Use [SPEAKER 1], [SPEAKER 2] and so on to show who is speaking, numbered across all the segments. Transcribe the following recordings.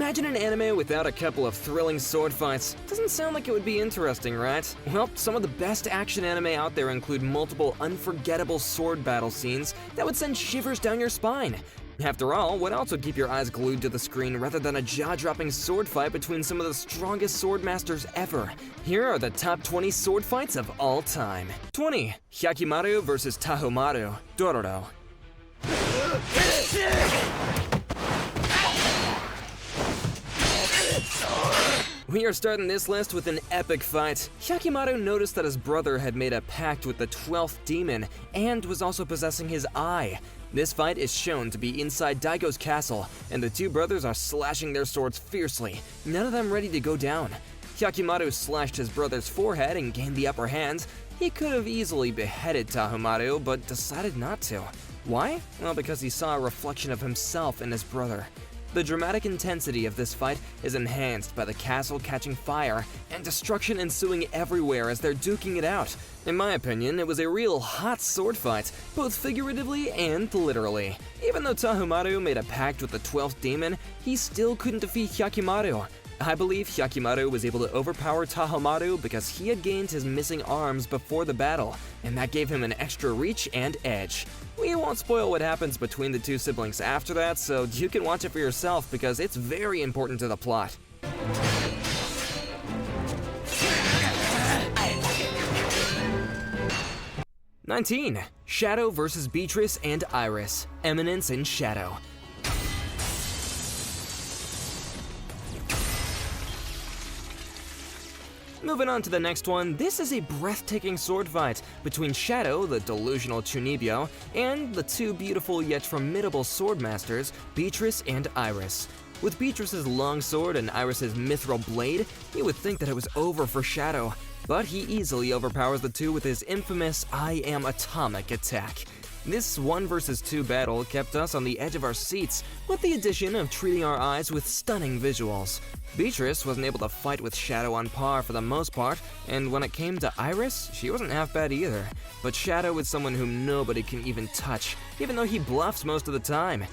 [SPEAKER 1] Imagine an anime without a couple of thrilling sword fights. Doesn't sound like it would be interesting, right? Well, some of the best action anime out there include multiple unforgettable sword battle scenes that would send shivers down your spine. After all, what else would keep your eyes glued to the screen rather than a jaw-dropping sword fight between some of the strongest sword masters ever? Here are the top 20 sword fights of all time. 20. Hyakimaru vs. Tahomaru, Dororo. We are starting this list with an epic fight. Hyakimaru noticed that his brother had made a pact with the 12th demon and was also possessing his eye. This fight is shown to be inside Daigo's castle, and the two brothers are slashing their swords fiercely, none of them ready to go down. Hyakimaru slashed his brother's forehead and gained the upper hand. He could have easily beheaded Tahomaru, but decided not to. Why? Well, because he saw a reflection of himself in his brother. The dramatic intensity of this fight is enhanced by the castle catching fire and destruction ensuing everywhere as they're duking it out. In my opinion, it was a real hot sword fight, both figuratively and literally. Even though Tahomaru made a pact with the 12th demon, he still couldn't defeat Hyakimaru. I believe Hyakimaru was able to overpower Tahomaru because he had gained his missing arms before the battle, and that gave him an extra reach and edge. We won't spoil what happens between the two siblings after that, so you can watch it for yourself because it's very important to the plot. "19. Shadow vs. Beatrix and Eris, Eminence in Shadow." Moving on to the next one, this is a breathtaking sword fight between Shadow, the delusional Chunibyo, and the two beautiful yet formidable sword masters, Beatrix and Eris. With Beatrix's long sword and Iris's mithril blade, you would think that it was over for Shadow, but he easily overpowers the two with his infamous I Am Atomic attack. This 1 vs. 2 battle kept us on the edge of our seats, with the addition of treating our eyes with stunning visuals. Beatrix wasn't able to fight with Shadow on par for the most part, and when it came to Eris, she wasn't half bad either. But Shadow is someone whom nobody can even touch, even though he bluffs most of the time.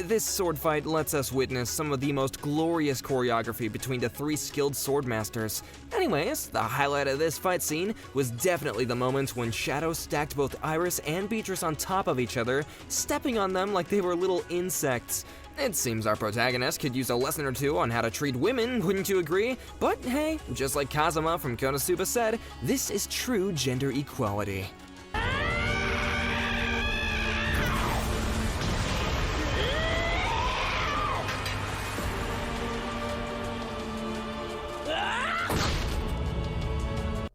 [SPEAKER 1] This sword fight lets us witness some of the most glorious choreography between the three skilled sword masters. Anyways, the highlight of this fight scene was definitely the moment when Shadow stacked both Eris and Beatrix on top of each other, stepping on them like they were little insects. It seems our protagonist could use a lesson or two on how to treat women, wouldn't you agree? But hey, just like Kazuma from Konosuba said, this is true gender equality.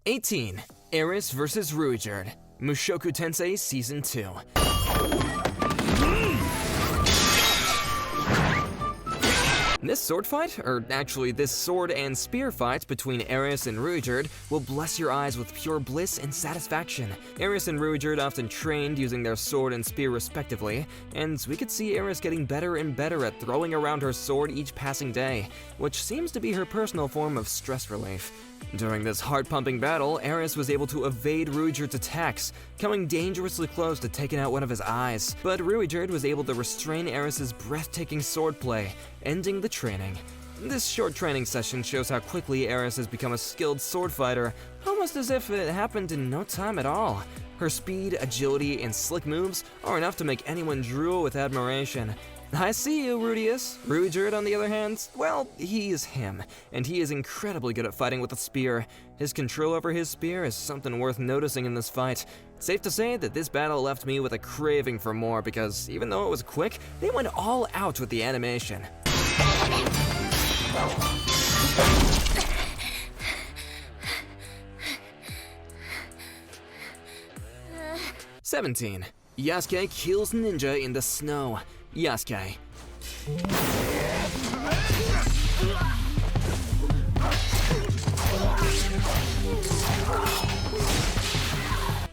[SPEAKER 1] "18. Eris vs. Ruijerd, Mushoku Tensei Season 2. This sword fight, or actually this sword and spear fight between Eris and Ruijerd, will bless your eyes with pure bliss and satisfaction. Eris and Ruijerd often trained using their sword and spear respectively, and we could see Eris getting better and better at throwing around her sword each passing day, which seems to be her personal form of stress relief. During this heart-pumping battle, Eris was able to evade Ruijerd's attacks, coming dangerously close to taking out one of his eyes. But Ruijerd was able to restrain Eris's breathtaking swordplay, ending the training. This short training session shows how quickly Eris has become a skilled sword fighter, almost as if it happened in no time at all. Her speed, agility, and slick moves are enough to make anyone drool with admiration. I see you, Rudius. Ruijerd, on the other hand, well, he is him, and he is incredibly good at fighting with a spear. His control over his spear is something worth noticing in this fight. Safe to say that this battle left me with a craving for more because even though it was quick, they went all out with the animation. 17. Yasuke kills ninja in the snow. Yasuke.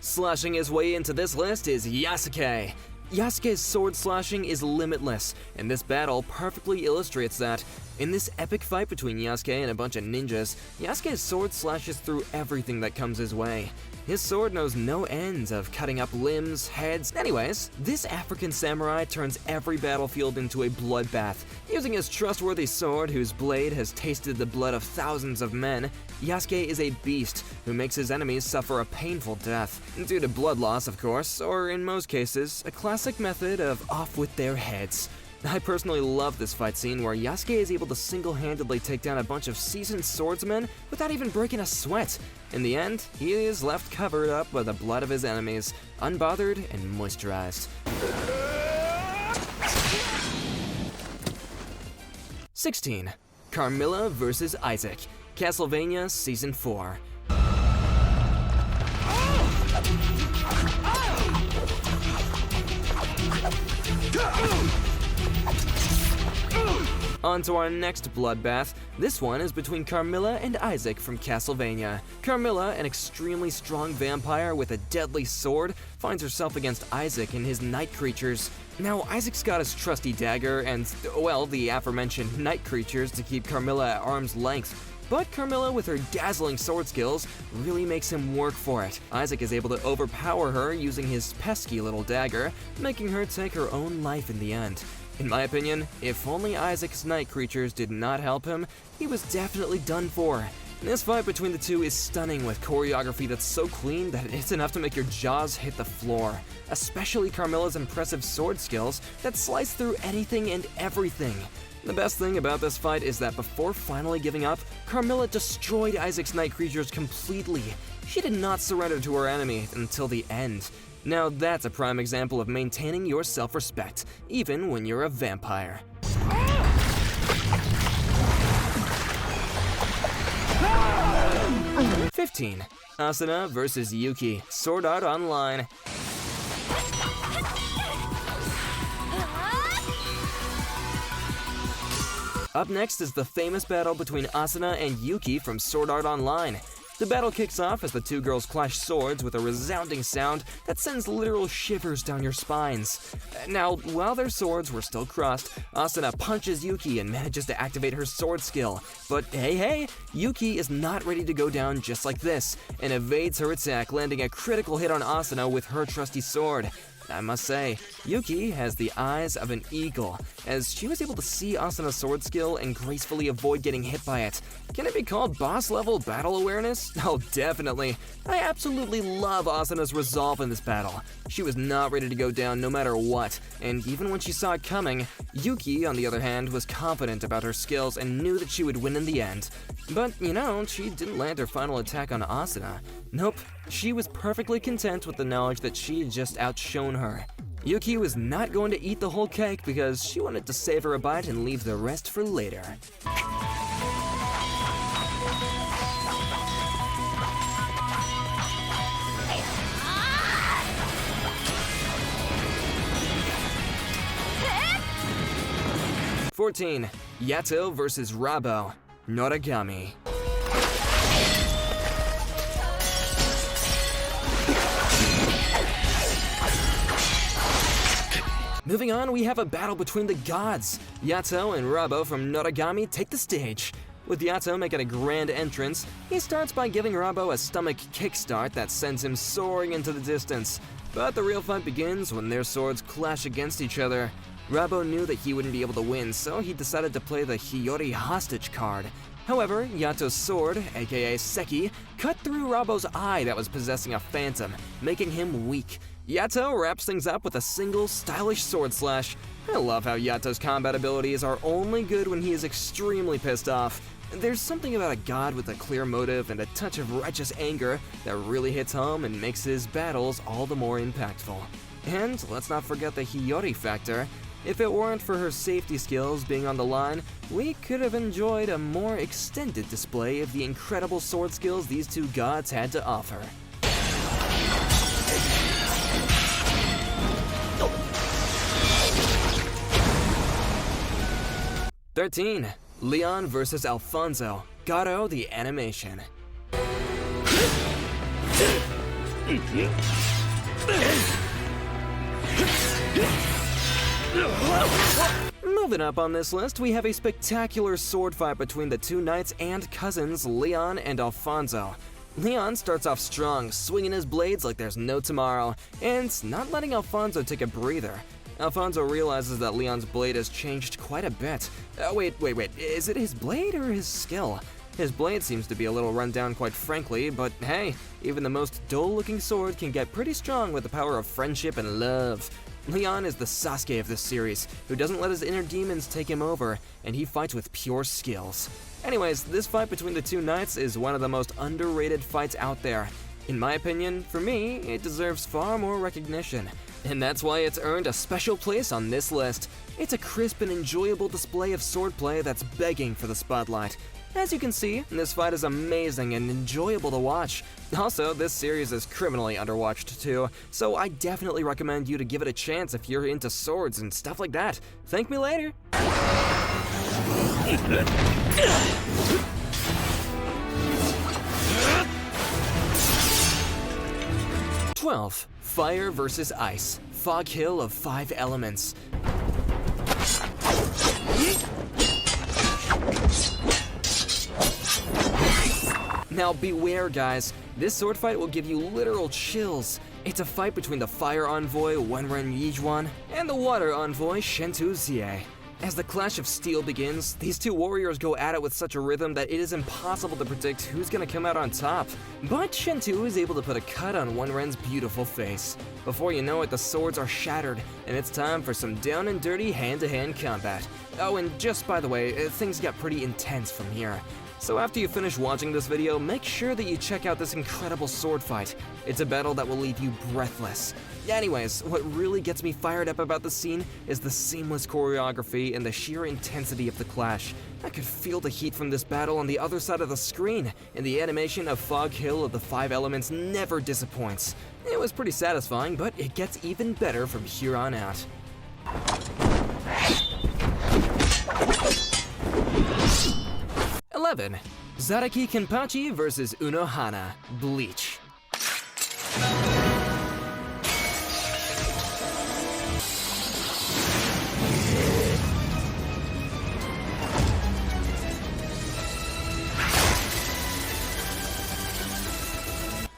[SPEAKER 1] Slashing his way into this list is Yasuke. Yasuke's sword slashing is limitless, and this battle perfectly illustrates that. In this epic fight between Yasuke and a bunch of ninjas, Yasuke's sword slashes through everything that comes his way. His sword knows no ends of cutting up limbs, heads. Anyways, this African samurai turns every battlefield into a bloodbath. Using his trustworthy sword, whose blade has tasted the blood of thousands of men, Yasuke is a beast who makes his enemies suffer a painful death. Due to blood loss, of course, or in most cases, a classic method of off with their heads. I personally love this fight scene where Yasuke is able to single-handedly take down a bunch of seasoned swordsmen without even breaking a sweat. In the end, he is left covered up by the blood of his enemies, unbothered and moisturized. 16. Carmilla vs. Isaac, Castlevania Season 4. On to our next bloodbath. This one is between Carmilla and Isaac from Castlevania. Carmilla, an extremely strong vampire with a deadly sword, finds herself against Isaac and his night creatures. Now, Isaac's got his trusty dagger and, well, the aforementioned night creatures to keep Carmilla at arm's length. But Carmilla, with her dazzling sword skills, really makes him work for it. Isaac is able to overpower her using his pesky little dagger, making her take her own life in the end. In my opinion, if only Isaac's night creatures did not help him, he was definitely done for. This fight between the two is stunning with choreography that's so clean that it's enough to make your jaws hit the floor. Especially Carmilla's impressive sword skills that slice through anything and everything. The best thing about this fight is that before finally giving up, Carmilla destroyed Isaac's night creatures completely. She did not surrender to her enemy until the end. Now that's a prime example of maintaining your self-respect, even when you're a vampire. 15. Asuna vs. Yuki, Sword Art Online. Up next is the famous battle between Asuna and Yuki from Sword Art Online. The battle kicks off as the two girls clash swords with a resounding sound that sends literal shivers down your spines. Now, while their swords were still crossed, Asuna punches Yuki and manages to activate her sword skill. But hey, Yuki is not ready to go down just like this, and evades her attack, landing a critical hit on Asuna with her trusty sword. I must say, Yuki has the eyes of an eagle, as she was able to see Asuna's sword skill and gracefully avoid getting hit by it. Can it be called boss-level battle awareness? Oh, definitely. I absolutely love Asuna's resolve in this battle. She was not ready to go down no matter what, and even when she saw it coming, Yuki, on the other hand, was confident about her skills and knew that she would win in the end. But, she didn't land her final attack on Asuna. Nope, she was perfectly content with the knowledge that she had just outshone her. Yuki was not going to eat the whole cake because she wanted to savor a bite and leave the rest for later. 14. Yato vs. Rabo, Noragami. Moving on, we have a battle between the gods. Yato and Rabo from Noragami take the stage. With Yato making a grand entrance, he starts by giving Rabo a stomach kickstart that sends him soaring into the distance. But the real fight begins when their swords clash against each other. Rabo knew that he wouldn't be able to win, so he decided to play the Hiyori hostage card. However, Yato's sword, aka Seki, cut through Rabo's eye that was possessing a phantom, making him weak. Yato wraps things up with a single, stylish sword slash. I love how Yato's combat abilities are only good when he is extremely pissed off. There's something about a god with a clear motive and a touch of righteous anger that really hits home and makes his battles all the more impactful. And let's not forget the Hiyori factor. If it weren't for her safety skills being on the line, we could have enjoyed a more extended display of the incredible sword skills these two gods had to offer. "13. Leon vs. Alfonso, Gato the Animation. Moving up on this list, we have a spectacular sword fight between the two knights and cousins, Leon and Alfonso. Leon starts off strong, swinging his blades like there's no tomorrow, and not letting Alfonso take a breather. Alfonso realizes that Leon's blade has changed quite a bit. Wait, is it his blade or his skill? His blade seems to be a little run down, quite frankly, but hey, even the most dull-looking sword can get pretty strong with the power of friendship and love. Leon is the Sasuke of this series, who doesn't let his inner demons take him over, and he fights with pure skills. Anyways, this fight between the two knights is one of the most underrated fights out there. In my opinion, for me, it deserves far more recognition, and that's why it's earned a special place on this list. It's a crisp and enjoyable display of swordplay that's begging for the spotlight. As you can see, this fight is amazing and enjoyable to watch. Also, this series is criminally underwatched too, so I definitely recommend you to give it a chance if you're into swords and stuff like that. Thank me later! 12. Fire vs. Ice. Fog Hill of 5 Elements. Now beware, guys, this sword fight will give you literal chills. It's a fight between the fire envoy Wenren Yijuan and the water envoy Shentu Zie. As the clash of steel begins, these two warriors go at it with such a rhythm that it is impossible to predict who's gonna come out on top. But Shentu is able to put a cut on Wenren's beautiful face. Before you know it, the swords are shattered, and it's time for some down and dirty hand-to-hand combat. Oh, and just by the way, things get pretty intense from here. So after you finish watching this video, make sure that you check out this incredible sword fight. It's a battle that will leave you breathless. Anyways, what really gets me fired up about the scene is the seamless choreography and the sheer intensity of the clash. I could feel the heat from this battle on the other side of the screen, and the animation of Fog Hill of the 5 Elements never disappoints. It was pretty satisfying, but it gets even better from here on out. 11. Zaraki Kenpachi vs. Unohana. Bleach.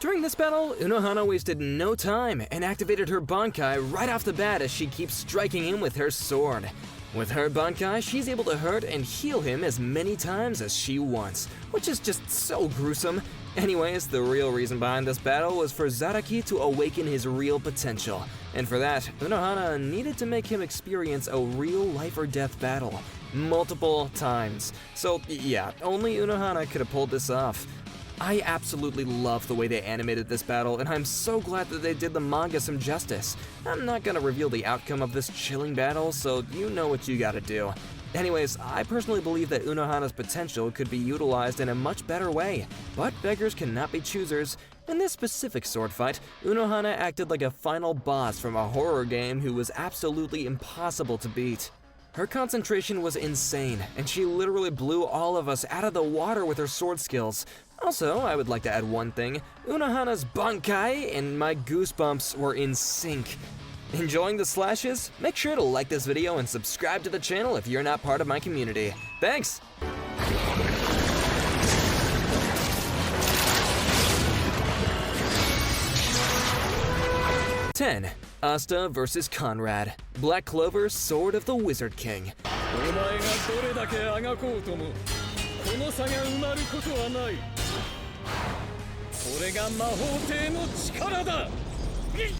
[SPEAKER 1] During this battle, Unohana wasted no time and activated her Bankai right off the bat as she keeps striking him with her sword. With her Bankai, she's able to hurt and heal him as many times as she wants, which is just so gruesome. Anyways, the real reason behind this battle was for Zaraki to awaken his real potential, and for that, Unohana needed to make him experience a real life or death battle, multiple times. So yeah, only Unohana could have pulled this off. I absolutely love the way they animated this battle, and I'm so glad that they did the manga some justice. I'm not gonna reveal the outcome of this chilling battle, so you know what you gotta do. Anyways, I personally believe that Unohana's potential could be utilized in a much better way, but beggars cannot be choosers. In this specific sword fight, Unohana acted like a final boss from a horror game who was absolutely impossible to beat. Her concentration was insane, and she literally blew all of us out of the water with her sword skills. Also, I would like to add one thing. Unohana's Bankai and my goosebumps were in sync. Enjoying the slashes? Make sure to like this video and subscribe to the channel if you're not part of my community. Thanks! (10) Asta vs. Conrad. Black Clover, Sword of the Wizard King.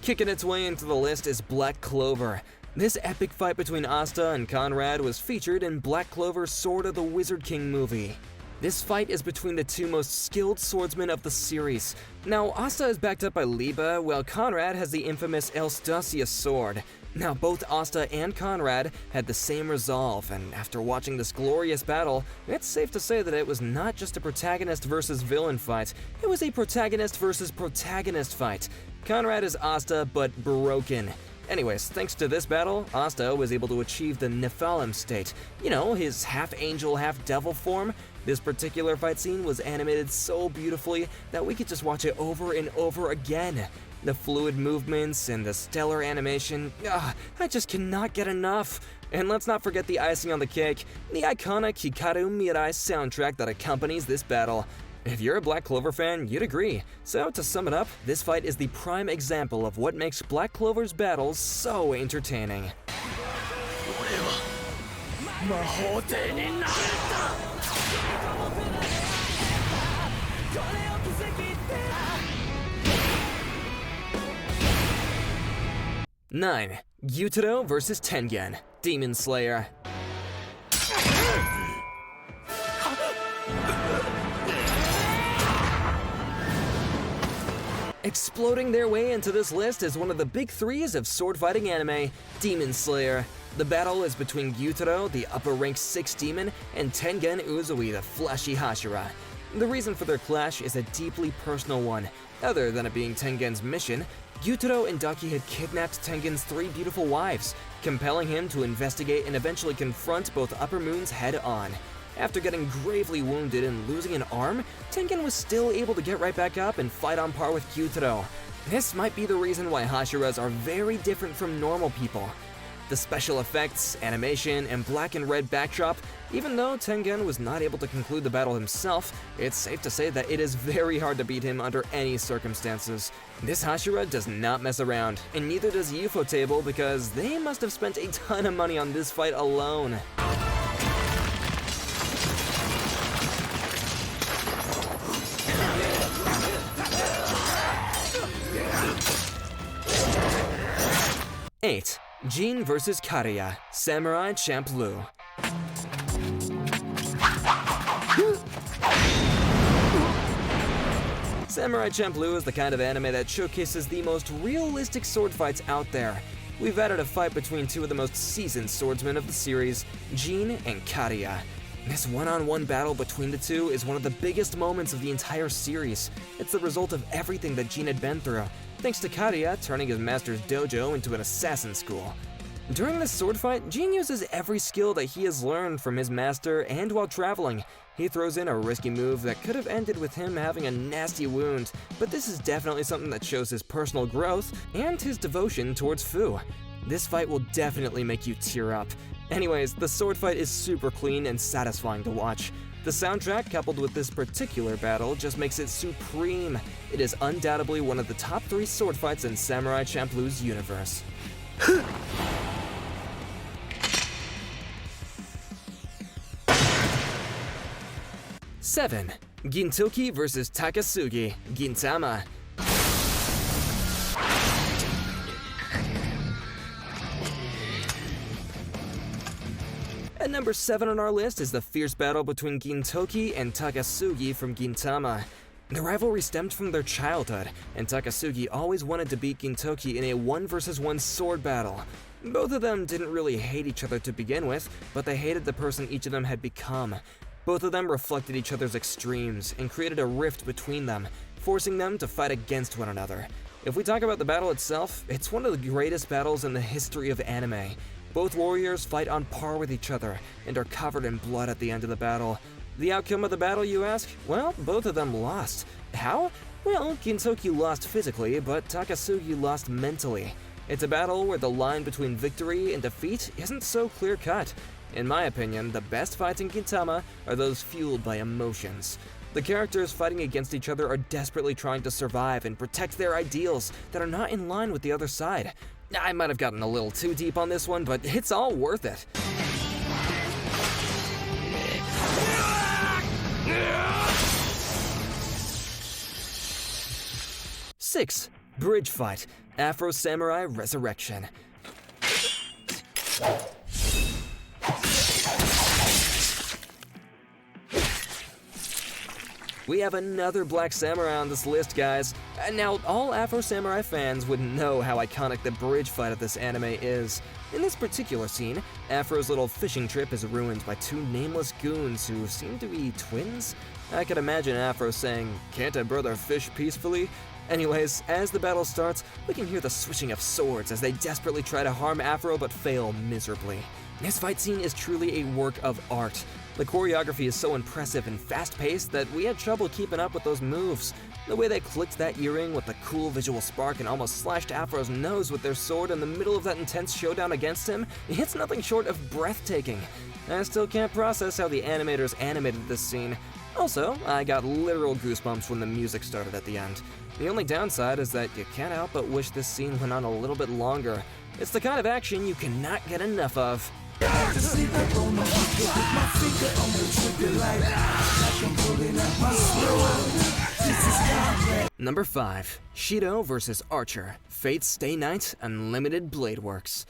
[SPEAKER 1] Kicking its way into the list is Black Clover. This epic fight between Asta and Conrad was featured in Black Clover's Sword of the Wizard King movie. This fight is between the two most skilled swordsmen of the series. Now, Asta is backed up by Liba, while Conrad has the infamous Elstasia sword. Now, both Asta and Conrad had the same resolve, and after watching this glorious battle, it's safe to say that it was not just a protagonist versus villain fight, it was a protagonist versus protagonist fight. Conrad is Asta, but broken. Anyways, thanks to this battle, Asta was able to achieve the Nephilim state. You know, his half-angel, half-devil form. This particular fight scene was animated so beautifully that we could just watch it over and over again. The fluid movements and the stellar animation, I just cannot get enough. And let's not forget the icing on the cake, the iconic Hikaru Mirai soundtrack that accompanies this battle. If you're a Black Clover fan, you'd agree. So to sum it up, this fight is the prime example of what makes Black Clover's battles so entertaining. 9. Gyutaro vs. Tengen, Demon Slayer. Exploding their way into this list is one of the big threes of sword fighting anime, Demon Slayer. The battle is between Gyutaro, the upper rank 6 demon, and Tengen Uzui, the fleshy Hashira. The reason for their clash is a deeply personal one. Other than it being Tengen's mission, Gyutaro and Daki had kidnapped Tengen's 3 beautiful wives, compelling him to investigate and eventually confront both Upper Moons head-on. After getting gravely wounded and losing an arm, Tengen was still able to get right back up and fight on par with Gyutaro. This might be the reason why Hashiras are very different from normal people. The special effects, animation, and black and red backdrop, even though Tengen was not able to conclude the battle himself, it's safe to say that it is very hard to beat him under any circumstances. This Hashira does not mess around, and neither does Ufotable because they must have spent a ton of money on this fight alone. Eight. Jin vs. Kariya, Samurai Champloo. Samurai Champloo is the kind of anime that showcases the most realistic sword fights out there. We've added a fight between 2 of the most seasoned swordsmen of the series, Jin and Kariya. This one-on-one battle between the 2 is one of the biggest moments of the entire series. It's the result of everything that Jin had been through, thanks to Kariya turning his master's dojo into an assassin school. During this sword fight, Jin uses every skill that he has learned from his master, and while traveling, he throws in a risky move that could have ended with him having a nasty wound, but this is definitely something that shows his personal growth and his devotion towards Fu. This fight will definitely make you tear up. Anyways, the sword fight is super clean and satisfying to watch. The soundtrack, coupled with this particular battle, just makes it supreme. It is undoubtedly one of the top 3 sword fights in Samurai Champloo's universe. 7. Gintoki vs. Takasugi, Gintama. At number 7 on our list is the fierce battle between Gintoki and Takasugi from Gintama. The rivalry stemmed from their childhood, and Takasugi always wanted to beat Gintoki in a 1-versus-1 sword battle. Both of them didn't really hate each other to begin with, but they hated the person each of them had become. Both of them reflected each other's extremes and created a rift between them, forcing them to fight against one another. If we talk about the battle itself, it's one of the greatest battles in the history of anime. Both warriors fight on par with each other and are covered in blood at the end of the battle. The outcome of the battle, you ask? Well, both of them lost. How? Well, Gintoki lost physically, but Takasugi lost mentally. It's a battle where the line between victory and defeat isn't so clear-cut. In my opinion, the best fights in Gintama are those fueled by emotions. The characters fighting against each other are desperately trying to survive and protect their ideals that are not in line with the other side. I might have gotten a little too deep on this one, but it's all worth it. 6. Bridge Fight, Afro Samurai Resurrection. We have another Black Samurai on this list, guys. Now, all Afro Samurai fans would know how iconic the bridge fight of this anime is. In this particular scene, Afro's little fishing trip is ruined by 2 nameless goons who seem to be twins. I could imagine Afro saying, "Can't a brother fish peacefully?" Anyways, as the battle starts, we can hear the swishing of swords as they desperately try to harm Afro but fail miserably. This fight scene is truly a work of art. The choreography is so impressive and fast-paced that we had trouble keeping up with those moves. The way they clicked that earring with the cool visual spark and almost slashed Afro's nose with their sword in the middle of that intense showdown against him, it's nothing short of breathtaking. I still can't process how the animators animated this scene. Also, I got literal goosebumps when the music started at the end. The only downside is that you can't help but wish this scene went on a little bit longer. It's the kind of action you cannot get enough of. Number 5. Shiro vs. Archer. Fate's Stay Night Unlimited Blade Works.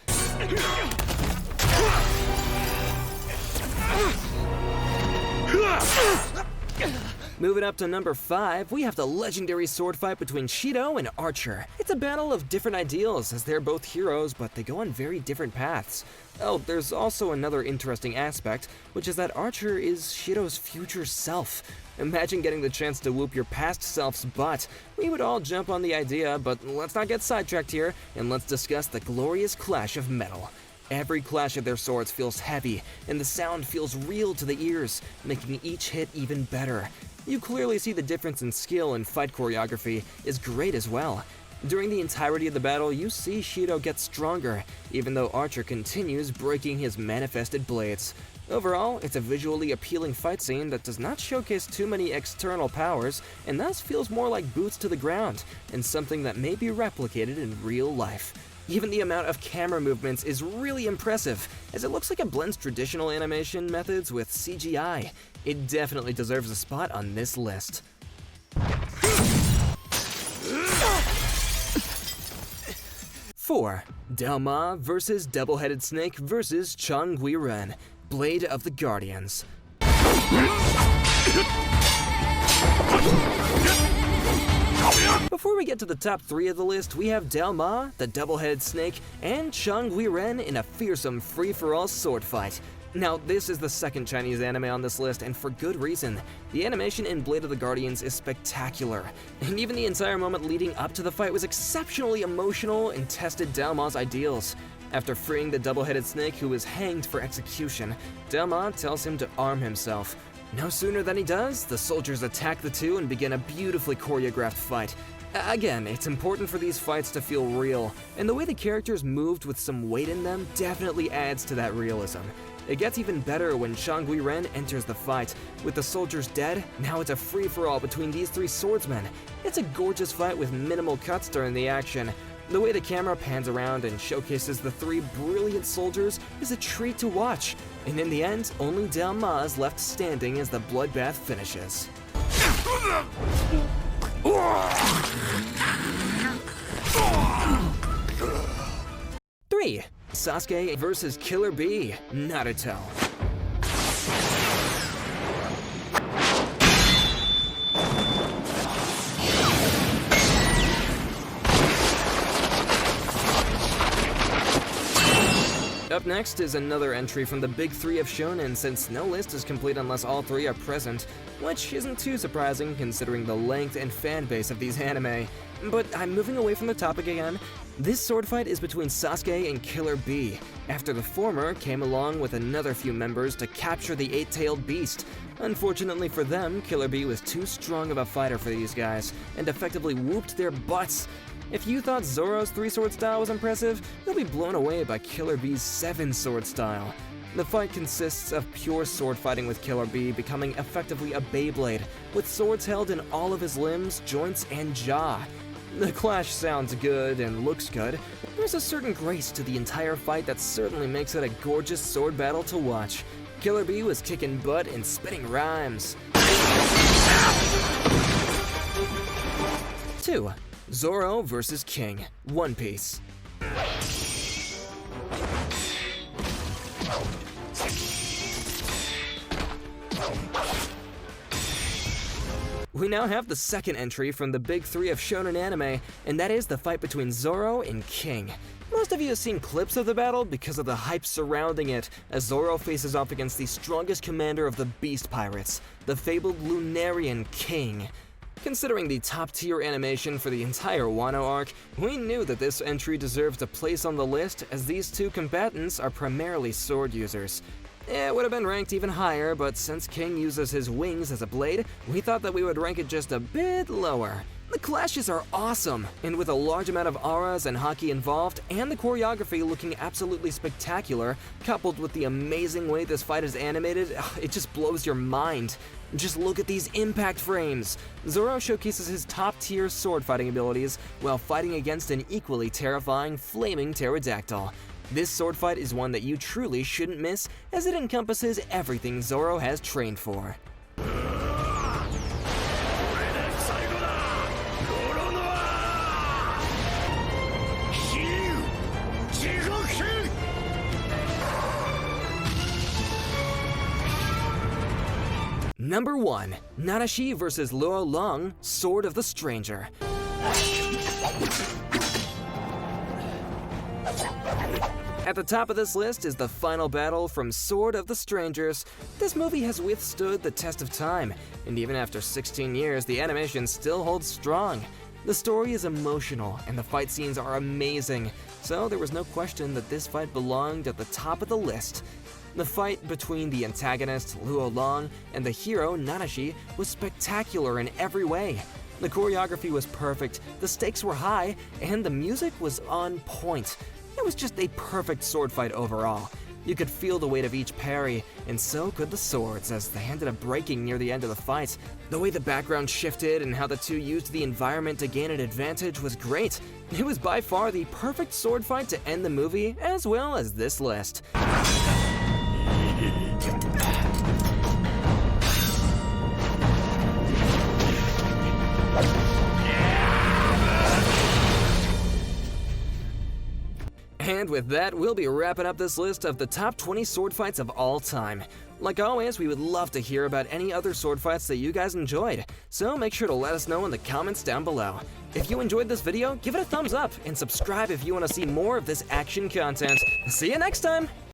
[SPEAKER 1] Moving up to number 5, we have the legendary sword fight between Shiro and Archer. It's a battle of different ideals, as they're both heroes, but they go on very different paths. Oh, there's also another interesting aspect, which is that Archer is Shiro's future self. Imagine getting the chance to whoop your past self's butt. We would all jump on the idea, but let's not get sidetracked here, and let's discuss the glorious clash of metal. Every clash of their swords feels heavy, and the sound feels real to the ears, making each hit even better. You clearly see the difference in skill and fight choreography is great as well. During the entirety of the battle, you see Shiro get stronger, even though Archer continues breaking his manifested blades. Overall, it's a visually appealing fight scene that does not showcase too many external powers, and thus feels more like boots to the ground, and something that may be replicated in real life. Even the amount of camera movements is really impressive, as it looks like it blends traditional animation methods with CGI. It definitely deserves a spot on this list. 4. Delma vs. Double-Headed Snake vs. Changui-Ren, Blade of the Guardians. Before we get to the top 3 of the list, we have Delma, the Double-Headed Snake, and Changui-Ren in a fearsome free-for-all sword fight. Now, this is the second Chinese anime on this list, and for good reason. The animation in Blade of the Guardians is spectacular, and even the entire moment leading up to the fight was exceptionally emotional and tested Delma's ideals. After freeing the double-headed snake who was hanged for execution, Delma tells him to arm himself. No sooner than he does, the soldiers attack the two and begin a beautifully choreographed fight. Again, it's important for these fights to feel real, and the way the characters moved with some weight in them definitely adds to that realism. It gets even better when Changui-Ren enters the fight. With the soldiers dead, now it's a free-for-all between these 3 swordsmen. It's a gorgeous fight with minimal cuts during the action. The way the camera pans around and showcases the 3 brilliant soldiers is a treat to watch. And in the end, only Delma is left standing as the bloodbath finishes. 3. Sasuke vs. Killer Bee, Naruto. Up next is another entry from the big 3 of shonen, since no list is complete unless all 3 are present, which isn't too surprising considering the length and fan base of these anime. But I'm moving away from the topic again. This sword fight is between Sasuke and Killer Bee, after the former came along with another few members to capture the 8-tailed beast. Unfortunately for them, Killer Bee was too strong of a fighter for these guys, and effectively whooped their butts. If you thought Zoro's 3-sword style was impressive, you'll be blown away by Killer Bee's 7-sword style. The fight consists of pure sword fighting, with Killer Bee becoming effectively a Beyblade, with swords held in all of his limbs, joints, and jaw. The clash sounds good and looks good. There's a certain grace to the entire fight that certainly makes it a gorgeous sword battle to watch. Killer Bee was kicking butt and spitting rhymes. 2. Zoro vs. King, One Piece. We now have the second entry from the big 3 of shonen anime, and that is the fight between Zoro and King. Most of you have seen clips of the battle because of the hype surrounding it, as Zoro faces off against the strongest commander of the Beast Pirates, the fabled Lunarian King. Considering the top-tier animation for the entire Wano arc, we knew that this entry deserved a place on the list, as these 2 combatants are primarily sword users. It would have been ranked even higher, but since King uses his wings as a blade, we thought that we would rank it just a bit lower. The clashes are awesome, and with a large amount of auras and haki involved, and the choreography looking absolutely spectacular, coupled with the amazing way this fight is animated, it just blows your mind. Just look at these impact frames! Zoro showcases his top-tier sword fighting abilities while fighting against an equally terrifying flaming pterodactyl. This sword fight is one that you truly shouldn't miss, as it encompasses everything Zoro has trained for. Number 1. Nanashi vs. Luo Lang, Sword of the Stranger. At the top of this list is the final battle from Sword of the Strangers. This movie has withstood the test of time, and even after 16 years, the animation still holds strong. The story is emotional, and the fight scenes are amazing, so there was no question that this fight belonged at the top of the list. The fight between the antagonist, Luo Lang, and the hero, Nanashi, was spectacular in every way. The choreography was perfect, the stakes were high, and the music was on point. It was just a perfect sword fight overall. You could feel the weight of each parry, and so could the swords as they ended up breaking near the end of the fight. The way the background shifted and how the two used the environment to gain an advantage was great. It was by far the perfect sword fight to end the movie, as well as this list. And with that, we'll be wrapping up this list of the top 20 sword fights of all time. Like always, we would love to hear about any other sword fights that you guys enjoyed, so make sure to let us know in the comments down below. If you enjoyed this video, give it a thumbs up and subscribe if you want to see more of this action content. See you next time!